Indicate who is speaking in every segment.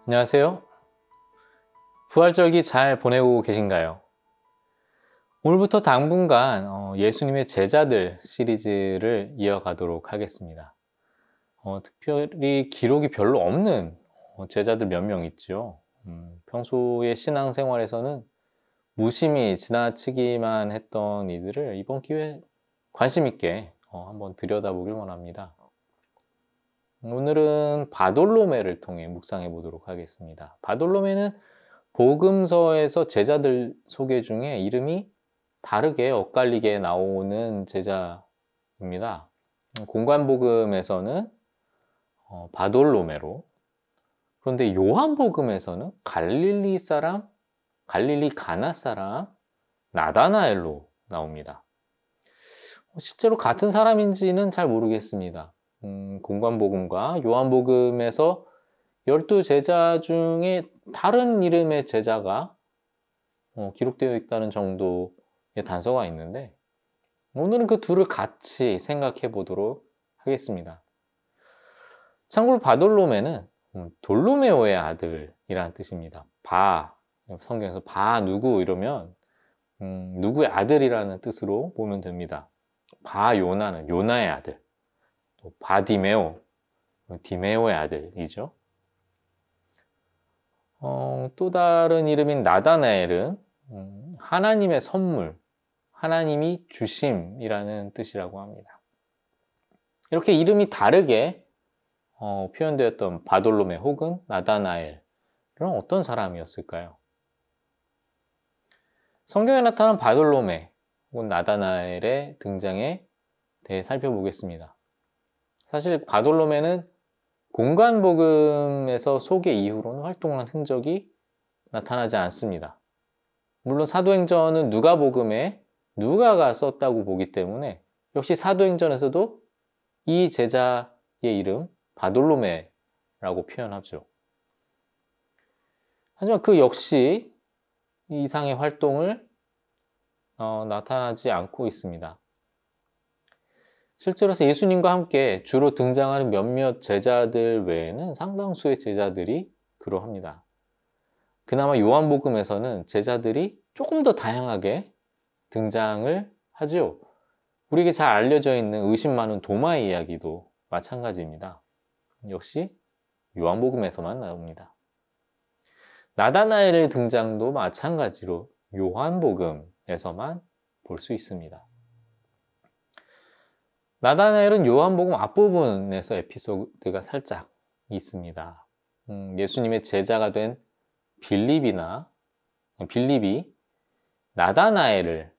Speaker 1: 안녕하세요. 부활절기 잘 보내고 계신가요? 오늘부터 당분간 예수님의 제자들 시리즈를 이어가도록 하겠습니다. 특별히 기록이 별로 없는 제자들 몇 명 있죠. 평소의 신앙생활에서는 무심히 지나치기만 했던 이들을 이번 기회에 관심 있게 한번 들여다보길 원합니다. 오늘은 바돌로메를 통해 묵상해 보도록 하겠습니다. 바돌로메는 복음서에서 제자들 소개 중에 이름이 다르게 엇갈리게 나오는 제자입니다. 공관복음에서는 바돌로메로, 그런데 요한복음에서는 갈릴리 사람, 갈릴리 가나 사람 나다나엘로 나옵니다. 실제로 같은 사람인지는 잘 모르겠습니다. 공관복음과 요한복음에서 12제자 중에 다른 이름의 제자가 기록되어 있다는 정도의 단서가 있는데, 오늘은 그 둘을 같이 생각해 보도록 하겠습니다. 참고로 바돌로메는 돌로메오의 아들이라는 뜻입니다. 성경에서 바 누구 이러면 누구의 아들이라는 뜻으로 보면 됩니다. 바 요나는 요나의 아들, 또 바디메오, 디메오의 아들이죠. 또 다른 이름인 나다나엘은 하나님의 선물, 하나님이 주심이라는 뜻이라고 합니다. 이렇게 이름이 다르게 표현되었던 바돌로메 혹은 나다나엘은 어떤 사람이었을까요? 성경에 나타난 바돌로메 혹은 나다나엘의 등장에 대해 살펴보겠습니다. 사실 바돌로메는 공관복음에서 소개 이후로는 활동한 흔적이 나타나지 않습니다. 물론 사도행전은 누가복음에 누가가 썼다고 보기 때문에 역시 사도행전에서도 이 제자의 이름 바돌로메라고 표현하죠. 하지만 그 역시 이상의 활동을 나타나지 않고 있습니다. 실제로 예수님과 함께 주로 등장하는 몇몇 제자들 외에는 상당수의 제자들이 그러합니다. 그나마 요한복음에서는 제자들이 조금 더 다양하게 등장을 하지요. 우리에게 잘 알려져 있는 의심 많은 도마의 이야기도 마찬가지입니다. 역시 요한복음에서만 나옵니다. 나다나엘의 등장도 마찬가지로 요한복음에서만 볼 수 있습니다. 나다나엘은 요한복음 앞부분에서 에피소드가 살짝 있습니다. 예수님의 제자가 된 빌립이 나다나엘을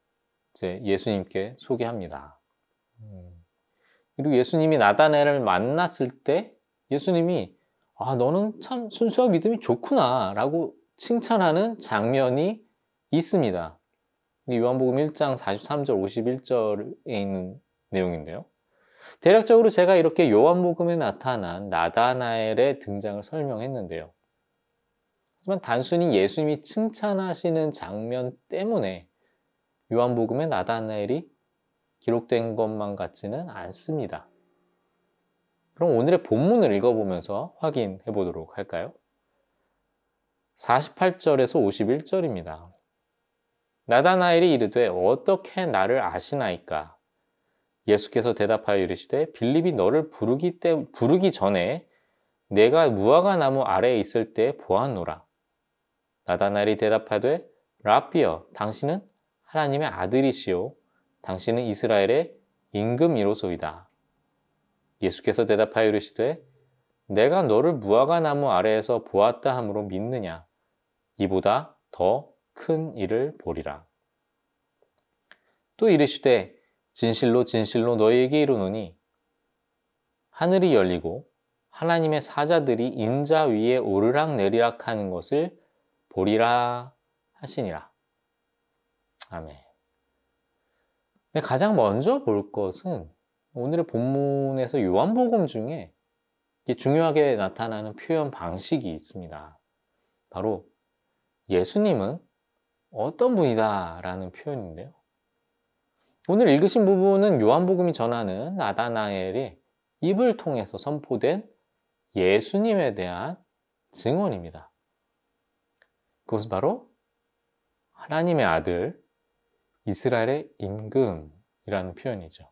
Speaker 1: 예수님께 소개합니다. 그리고 예수님이 나다나엘을 만났을 때 예수님이 너는 참 순수하고 믿음이 좋구나 라고 칭찬하는 장면이 있습니다. 요한복음 1장 43절 51절에 있는 내용인데요. 대략적으로 제가 이렇게 요한복음에 나타난 나다나엘의 등장을 설명했는데요. 하지만 단순히 예수님이 칭찬하시는 장면 때문에 요한복음에 나다나엘이 기록된 것만 같지는 않습니다. 그럼 오늘의 본문을 읽어보면서 확인해 보도록 할까요? 48절에서 51절입니다. 나다나엘이 이르되 어떻게 나를 아시나이까? 예수께서 대답하여 이르시되 빌립이 너를 부르기 전에 내가 무화과 나무 아래에 있을 때 보았노라. 나다나엘이 대답하되 라삐여 당신은 하나님의 아들이시요 당신은 이스라엘의 임금이로소이다. 예수께서 대답하여 이르시되 내가 너를 무화과 나무 아래에서 보았다 함으로 믿느냐? 이보다 더 큰 일을 보리라. 또 이르시되 진실로 진실로 너희에게 이르노니 하늘이 열리고 하나님의 사자들이 인자 위에 오르락내리락 하는 것을 보리라 하시니라. 아멘. 가장 먼저 볼 것은 오늘의 본문에서 요한복음 중에 중요하게 나타나는 표현 방식이 있습니다. 바로 예수님은 어떤 분이다 라는 표현인데요. 오늘 읽으신 부분은 요한복음이 전하는 나다나엘의 입을 통해서 선포된 예수님에 대한 증언입니다. 그것은 바로 하나님의 아들, 이스라엘의 임금이라는 표현이죠.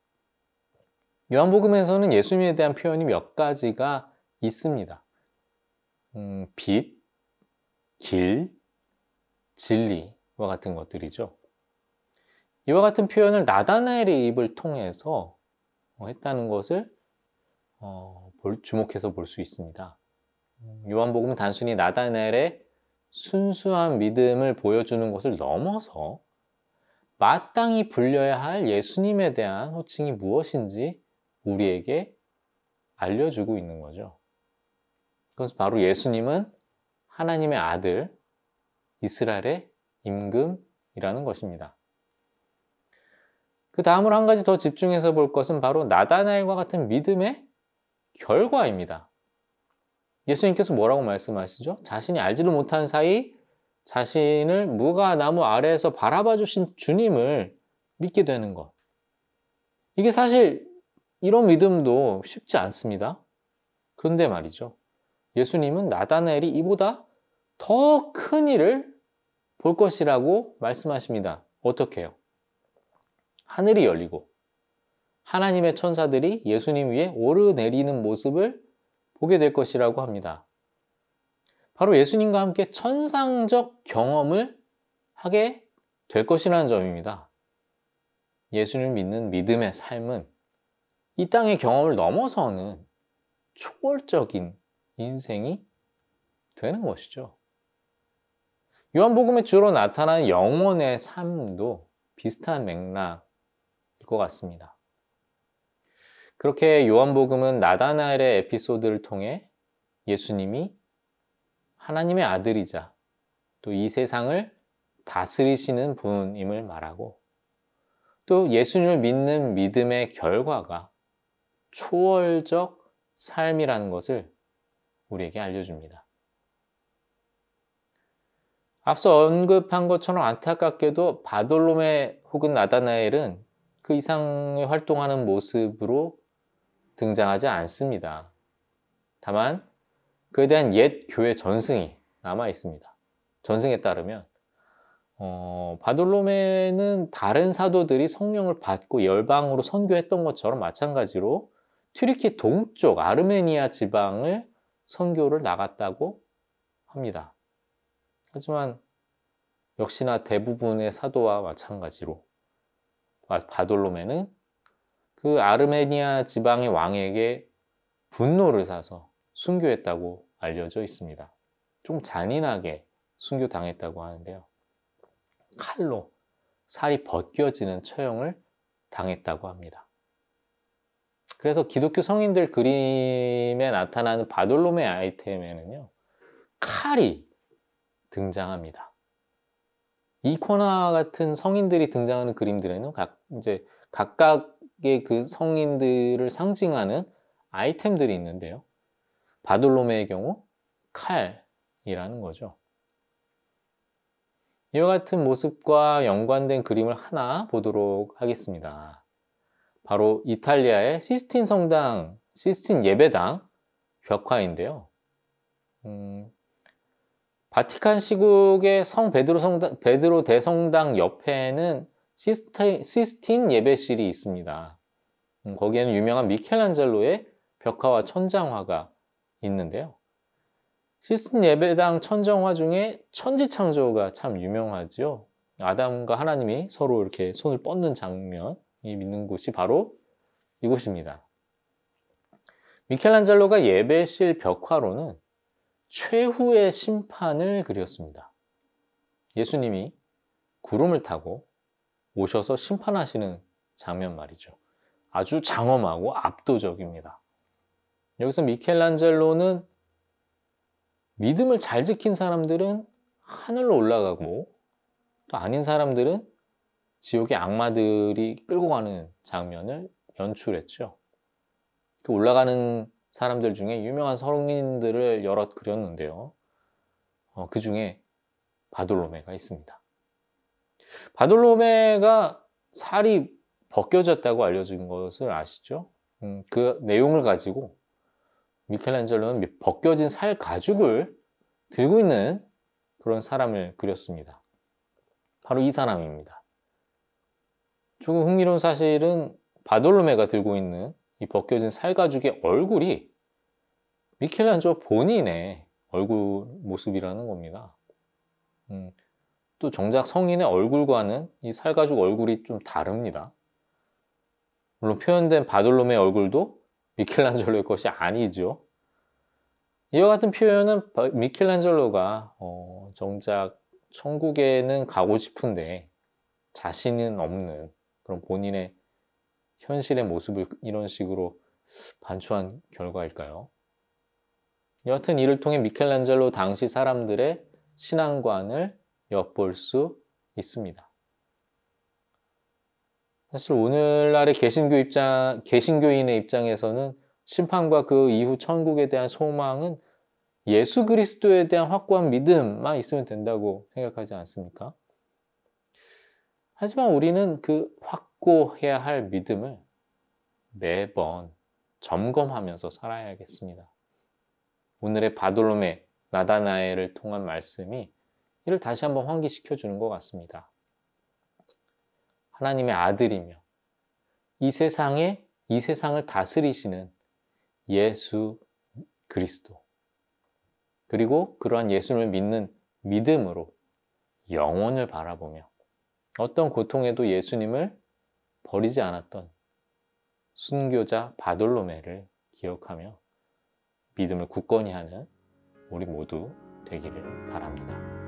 Speaker 1: 요한복음에서는 예수님에 대한 표현이 몇 가지가 있습니다. 빛, 길, 진리와 같은 것들이죠. 이와 같은 표현을 나다나엘의 입을 통해서 했다는 것을 주목해서 볼 수 있습니다. 요한복음은 단순히 나다나엘의 순수한 믿음을 보여주는 것을 넘어서 마땅히 불려야 할 예수님에 대한 호칭이 무엇인지 우리에게 알려주고 있는 거죠. 그것은 바로 예수님은 하나님의 아들, 이스라엘의 임금이라는 것입니다. 그 다음으로 한 가지 더 집중해서 볼 것은 바로 나다나엘과 같은 믿음의 결과입니다. 예수님께서 뭐라고 말씀하시죠? 자신이 알지도 못한 사이 자신을 무화과나무 아래에서 바라봐 주신 주님을 믿게 되는 것. 이게 사실 이런 믿음도 쉽지 않습니다. 그런데 말이죠. 예수님은 나다나엘이 이보다 더 큰 일을 볼 것이라고 말씀하십니다. 어떻게 해요? 하늘이 열리고 하나님의 천사들이 예수님 위에 오르내리는 모습을 보게 될 것이라고 합니다. 바로 예수님과 함께 천상적 경험을 하게 될 것이라는 점입니다. 예수님을 믿는 믿음의 삶은 이 땅의 경험을 넘어서는 초월적인 인생이 되는 것이죠. 요한복음에 주로 나타나는 영혼의 삶도 비슷한 맥락일 것 같습니다. 그렇게 요한복음은 나다나엘의 에피소드를 통해 예수님이 하나님의 아들이자 또 이 세상을 다스리시는 분임을 말하고 또 예수님을 믿는 믿음의 결과가 초월적 삶이라는 것을 우리에게 알려줍니다. 앞서 언급한 것처럼 안타깝게도 바돌로메 혹은 나다나엘은 그 이상의 활동하는 모습으로 등장하지 않습니다. 다만 그에 대한 옛 교회 전승이 남아 있습니다. 전승에 따르면 바돌로메는 다른 사도들이 성령을 받고 열방으로 선교했던 것처럼 마찬가지로 튀르키 동쪽 아르메니아 지방을 선교를 나갔다고 합니다. 하지만 역시나 대부분의 사도와 마찬가지로 바돌로메는 그 아르메니아 지방의 왕에게 분노를 사서 순교했다고 알려져 있습니다. 좀 잔인하게 순교당했다고 하는데요. 칼로 살이 벗겨지는 처형을 당했다고 합니다. 그래서 기독교 성인들 그림에 나타나는 바돌로메 아이템에는요, 칼이 등장합니다. 이코나 같은 성인들이 등장하는 그림들에는 각각의 그 성인들을 상징하는 아이템들이 있는데요. 바돌로메의 경우 칼이라는 거죠. 이와 같은 모습과 연관된 그림을 하나 보도록 하겠습니다. 바로 이탈리아의 시스틴 성당, 시스틴 예배당 벽화인데요. 바티칸 시국의 베드로 대성당 옆에는 시스틴 예배실이 있습니다. 거기에는 유명한 미켈란젤로의 벽화와 천장화가 있는데요. 시스틴 예배당 천정화 중에 천지창조가 참 유명하죠. 아담과 하나님이 서로 이렇게 손을 뻗는 장면이 있는 곳이 바로 이곳입니다. 미켈란젤로가 예배실 벽화로는 최후의 심판을 그렸습니다. 예수님이 구름을 타고 오셔서 심판하시는 장면 말이죠. 아주 장엄하고 압도적입니다. 여기서 미켈란젤로는 믿음을 잘 지킨 사람들은 하늘로 올라가고 또 아닌 사람들은 지옥의 악마들이 끌고 가는 장면을 연출했죠. 그 올라가는 사람들 중에 유명한 성인들을 여럿 그렸는데요. 그 중에 바돌로메가 있습니다. 바돌로메가 살이 벗겨졌다고 알려진 것을 아시죠? 그 내용을 가지고 미켈란젤로는 벗겨진 살 가죽을 들고 있는 그런 사람을 그렸습니다. 바로 이 사람입니다. 조금 흥미로운 사실은 바돌로메가 들고 있는 이 벗겨진 살가죽의 얼굴이 미켈란젤로 본인의 얼굴 모습이라는 겁니다. 또 정작 성인의 얼굴과는 이 살가죽 얼굴이 좀 다릅니다. 물론 표현된 바돌로메 얼굴도 미켈란젤로의 것이 아니죠. 이와 같은 표현은 미켈란젤로가 정작 천국에는 가고 싶은데 자신은 없는 그런 본인의 현실의 모습을 이런 식으로 반추한 결과일까요? 여하튼 이를 통해 미켈란젤로 당시 사람들의 신앙관을 엿볼 수 있습니다. 사실 오늘날의 개신교인의 입장에서는 심판과 그 이후 천국에 대한 소망은 예수 그리스도에 대한 확고한 믿음만 있으면 된다고 생각하지 않습니까? 하지만 우리는 그 확고해야 할 믿음을 매번 점검하면서 살아야겠습니다. 오늘의 바돌로메, 나다나엘을 통한 말씀이 이를 다시 한번 환기시켜 주는 것 같습니다. 하나님의 아들이며 이 세상을 다스리시는 예수 그리스도, 그리고 그러한 예수를 믿는 믿음으로 영혼을 바라보며 어떤 고통에도 예수님을 버리지 않았던 순교자 바돌로메를 기억하며 믿음을 굳건히 하는 우리 모두 되기를 바랍니다.